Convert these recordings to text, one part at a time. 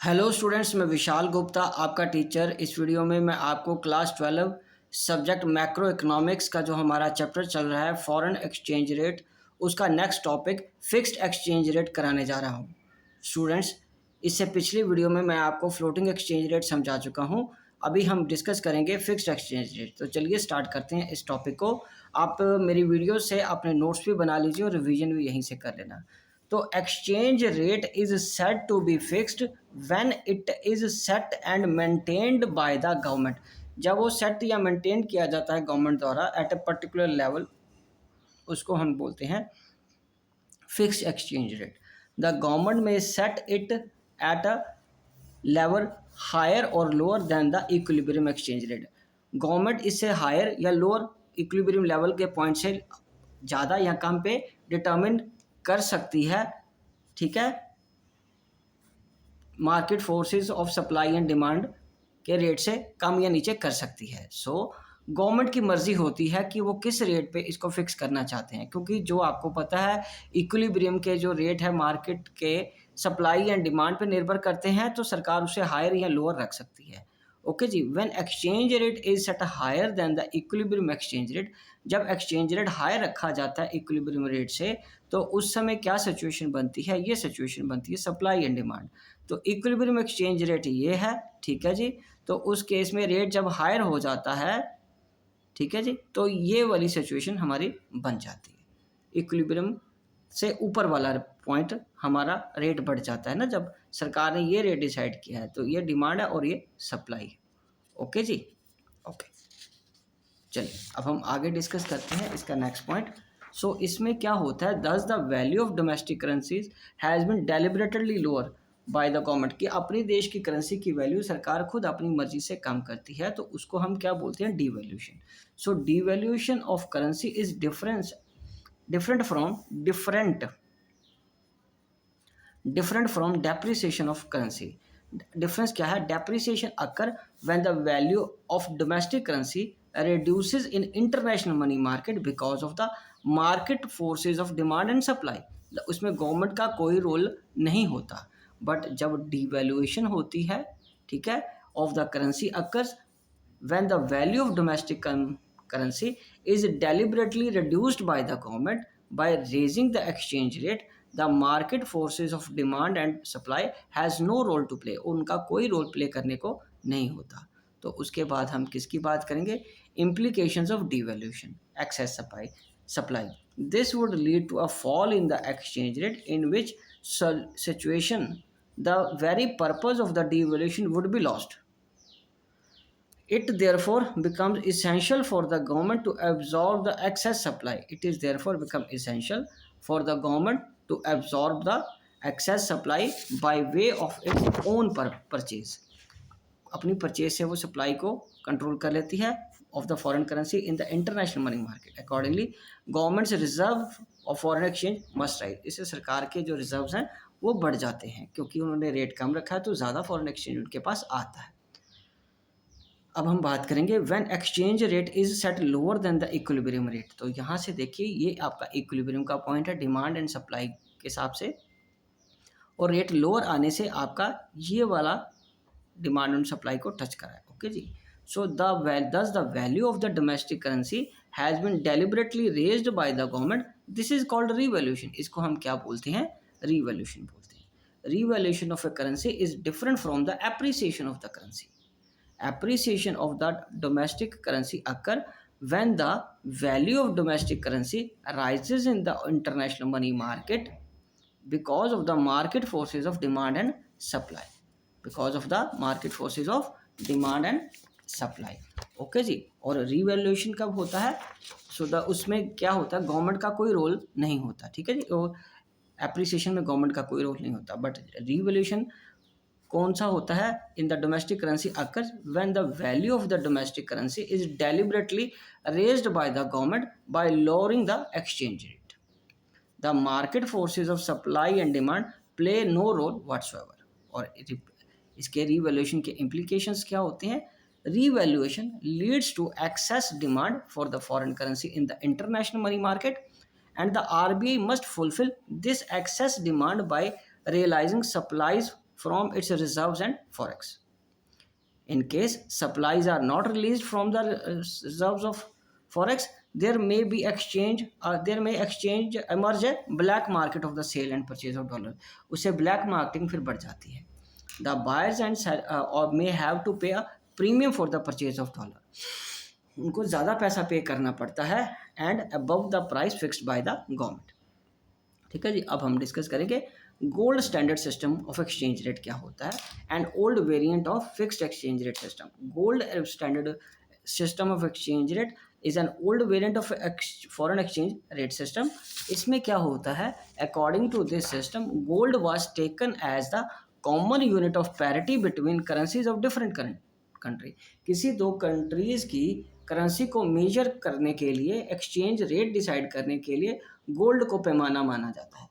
Hello students, मैं विशाल गुप्ता आपका teacher. इस वीडियो में मैं आपको क्लास 12 सब्जेक्ट मैक्रो इकोनॉमिक्स का जो हमारा चैप्टर चल रहा है फॉरेन एक्सचेंज रेट, उसका next topic fixed exchange rate कराने जा रहा हूँ। स्टूडेंट्स, इससे पिछली वीडियो में मैं आपको फ्लोटिंग एक्सचेंज रेट समझा चुका हूँ। अभी हम डिस्कस करेंगे फिक्स्ड एक्सचेंज रेट। तो चलिए स्टार्ट करते हैं इस टॉपिक को। आप मेरी वीडियो से अपने नोट्स भी बना लीजिए और रिवीजन भी यहीं से कर लेना। तो exchange rate is said to be fixed when it is set and maintained by the government. जब वो सेट या मेंटेन किया जाता है गवर्नमेंट द्वारा एट अ पर्टिकुलर लेवल, उसको हम बोलते हैं fixed exchange rate. The government में set it at a level higher और lower than the equilibrium exchange rate. Government इससे हायर या लोअर इक्विलिब्रियम लेवल के पॉइंट से ज़्यादा या कम पे डिटर्मिन कर सकती है, ठीक है, market forces of supply and demand के रेट से कम या नीचे कर सकती है। सो गवर्नमेंट की मर्जी होती है कि वो किस रेट पे इसको फिक्स करना चाहते हैं, क्योंकि जो आपको पता है इक्विलिब्रियम के जो रेट है मार्केट के सप्लाई एंड डिमांड पे निर्भर करते हैं, तो सरकार उसे हायर या लोअर रख सकती है। ओके जी, when exchange rate is set higher than the equilibrium exchange rate, जब एक्सचेंज रेट हायर रखा जाता है इक्विलिब्रियम रेट से, तो उस समय क्या सिचुएशन बनती है? ये सिचुएशन बनती है सप्लाई एंड डिमांड। तो इक्विलिब्रियम एक्सचेंज रेट ये है, ठीक है जी। तो उस केस में रेट जब हायर हो जाता है, ठीक है जी, तो ये वाली सिचुएशन हमारी बन जाती है। इक्विलिब्रियम से ऊपर वाला पॉइंट हमारा रेट बढ़ जाता है ना, जब सरकार ने ये रेट डिसाइड किया है, तो ये डिमांड है और ये सप्लाई है। ओके जी, ओके। चलिए अब हम आगे डिस्कस करते हैं इसका नेक्स्ट पॉइंट। सो इसमें क्या होता है, दस the value of domestic currencies has been deliberately lower bye the government, कि अपनी देश की करेंसी की वैल्यू सरकार खुद अपनी मर्जी से कम करती है, तो उसको हम क्या बोलते हैं? Devaluation. So devaluation of currency is different from depreciation of currency. Difference क्या है? Depreciation occur when the value of domestic currency reduces in international money market because of the market forces of demand and supply। उसमें government का कोई role नहीं होता। But जब devaluation होती है, ठीक है, of the currency occurs when the value of domestic currency is deliberately reduced by the government by raising the exchange rate, the market forces of demand and supply has no role to play। उनका कोई role play करने को नहीं होता। तो उसके बाद हम किसकी बात करेंगे? implications of devaluation, excess supply। This would lead to a fall in the exchange rate, in which situation the very purpose of the devaluation would be lost। It therefore becomes essential for the government to absorb the excess supply। It is therefore become essential for the government to absorb the excess supply by way of its own purchase। अपनी purchase से वो supply को control कर लेती है of the foreign currency in the international money market. Accordingly governments reserve of foreign exchange must rise. इससे सरकार के जो रिजर्व्स हैं वो बढ़ जाते हैं, क्योंकि उन्होंने रेट कम रखा है तो ज़्यादा फॉरेन एक्सचेंज उनके पास आता है। अब हम बात करेंगे when exchange rate is set lower than the equilibrium rate. तो यहाँ से देखिए, ये आपका इक्विलिब्रियम का पॉइंट है डिमांड एंड सप्लाई के हिसाब से, और रेट लोअर आने से आपका ये वाला डिमांड एंड सप्लाई को टच करा है। ओके जी। सो दस the value of the domestic currency has been deliberately raised by the government, this is called revaluation. इसको हम क्या बोलते हैं? रीवैल्यूएशन बोलते हैं। Revaluation of a currency is different from the appreciation of the currency. Appreciation of the domestic currency occur when the value of domestic currency rises in the international money market because of the market forces of demand and supply। because of the market forces of demand and supply। Okay ji. और revaluation कब होता है? So the उसमें क्या होता है? Government का कोई रोल नहीं होता, ठीक है जी। और एप्रिसिएशन में गवर्नमेंट का कोई रोल नहीं होता, बट रीवैल्यूएशन कौन सा होता है? In the domestic currency occurs when the value of the domestic currency is deliberately raised by the government by lowering the exchange rate. The market forces of supply and demand play no role whatsoever. और इसके revaluation के implications क्या होते हैं? Revaluation leads to excess demand for the foreign currency in the international money market, and the RBI must fulfil this excess demand by realising supplies from its reserves and forex. In case supplies are not released from the reserves of forex, there may exchange emerge a black market of the sale and purchase of dollar. उससे black marketing फिर बढ़ जाती है. The buyers or may have to pay a premium for the purchase of dollar. उनको ज़्यादा पैसा पे करना पड़ता है and above the price fixed by the government. ठीक है जी. अब हम डिस्कस करेंगे gold standard system of exchange rate क्या होता है and old variant of fixed exchange rate system. Gold standard system of exchange rate is an old variant of foreign exchange rate system. इसमें क्या होता है, according to this system gold was taken as the common unit of parity between currencies of different country. किसी दो countries की currency को major करने के लिए, एक्सचेंज रेट डिसाइड करने के लिए गोल्ड को पैमाना माना जाता है.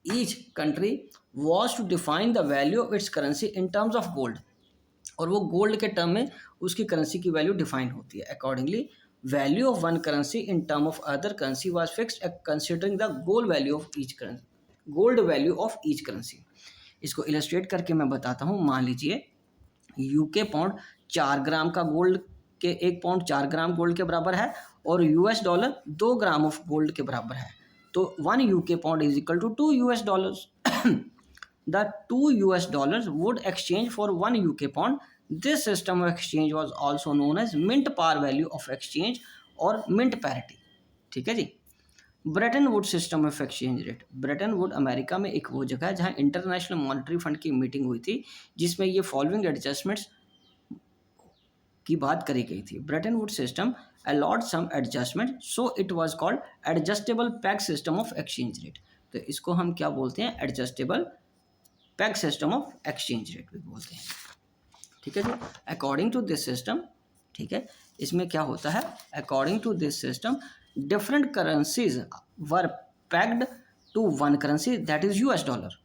Each country was to define the value of its currency in terms of gold. और वो गोल्ड के टर्म में उसकी करेंसी की वैल्यू डिफाइन होती है. Accordingly value of one currency in term of other currency was fixed considering the gold value of each currency. इसको illustrate करके मैं बताता हूँ. मान लीजिए यूके पाउंड 4 ग्राम का गोल्ड के 1 पाउंड 4 ग्राम गोल्ड के बराबर है और US dollar 2 gram of gold के बराबर है. तो 1 UK pound is equal to 2 US dollars. The 2 US dollars would exchange for 1 UK pound. This system of exchange was also known as mint par value of exchange और mint parity. ठीक है ji. Bretton Wood system of exchange rate. Bretton Wood America में एक वो जगह है जहाँ International Monetary fund की मीटिंग हुई थी जिसमें ये फॉलोइंग एडजस्टमेंट्स की बात करी गई थी. Brayton Wood system allowed some adjustment, so it was called adjustable peg system of exchange rate. तो इसको हम क्या बोलते हैं, adjustable peg system of exchange rate भी बोलते हैं. ठीक है जी. अकॉर्डिंग टू दिस सिस्टम, ठीक है, इसमें क्या होता है, according to this system different currencies were pegged to one currency that is US dollar.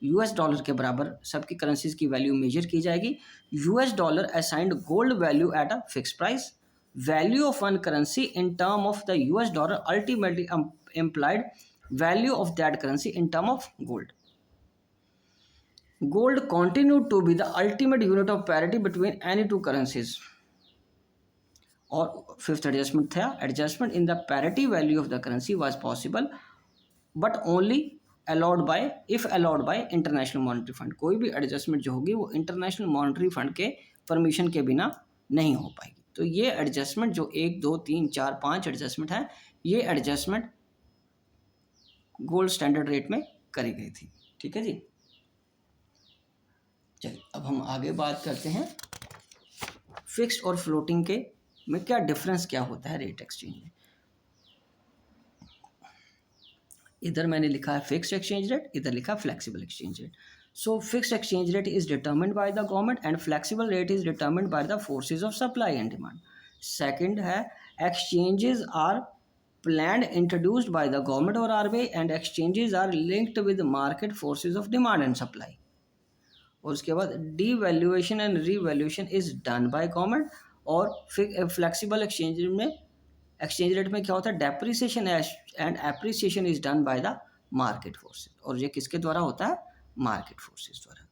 US dollar के बराबर सबकी करेंसीज की वैल्यू मेजर की जाएगी. US dollar assigned gold value at a fix price. Value of one currency in term of the US dollar ultimately implied value of that currency in term of gold. Gold continued to be the ultimate unit of parity between any two currencies. और fifth adjustment था, adjustment in the parity value of the currency was possible but only allowed by international Monetary fund. कोई भी adjustment जो होगी वो international Monetary fund के permission के बिना नहीं हो पाएगी. तो ये एडजस्टमेंट जो 1 2 3 4 5 एडजस्टमेंट है, ये एडजस्टमेंट गोल्ड स्टैंडर्ड रेट में करी गई थी. ठीक है जी. चलिए अब हम आगे बात करते हैं फिक्स्ड और फ्लोटिंग के में क्या डिफरेंस क्या होता है रेट एक्सचेंज में. इधर मैंने लिखा है फिक्स्ड एक्सचेंज रेट, इधर लिखा flexible exchange rate. So fixed exchange rate is determined by the government and flexible rate is determined by the forces of supply and demand. Second है exchanges are planned introduced by the government or RBI and exchanges are linked with market forces of demand and supply. और उसके बाद devaluation and revaluation is done by government. और flexible exchange rate में क्या होता है, depreciation and appreciation is done by the market forces. और ये किसके द्वारा होता है, मार्केट फोर्सेस द्वारा.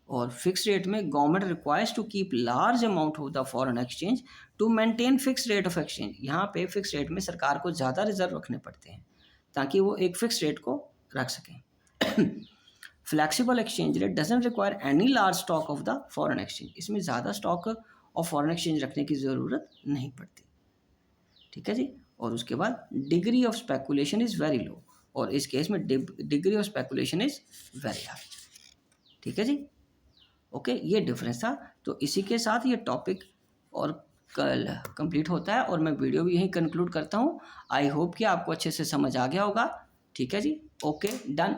और फिक्स रेट में government requires to keep large amount of the foreign exchange to maintain fix rate of exchange. यहाँ पे फिक्स रेट में सरकार को ज़्यादा रिजर्व रखने पड़ते हैं ताकि वो एक फिक्स रेट को रख सकें. Flexible exchange rate doesn't require any large stock of the foreign exchange. इसमें ज़्यादा स्टॉक ऑफ फॉरेन एक्सचेंज रखने की ज़रूरत नहीं पड़ती. ठीक है जी. और उसके बाद degree of speculation is very low और इस केस में degree of speculation is very high. ठीक है जी. ओके, ये डिफरेंस था. तो इसी के साथ ये टॉपिक और कल कंप्लीट होता है और मैं वीडियो भी यहीं कंक्लूड करता हूँ. आई होप कि आपको अच्छे से समझ आ गया होगा. ठीक है जी. Okay, done.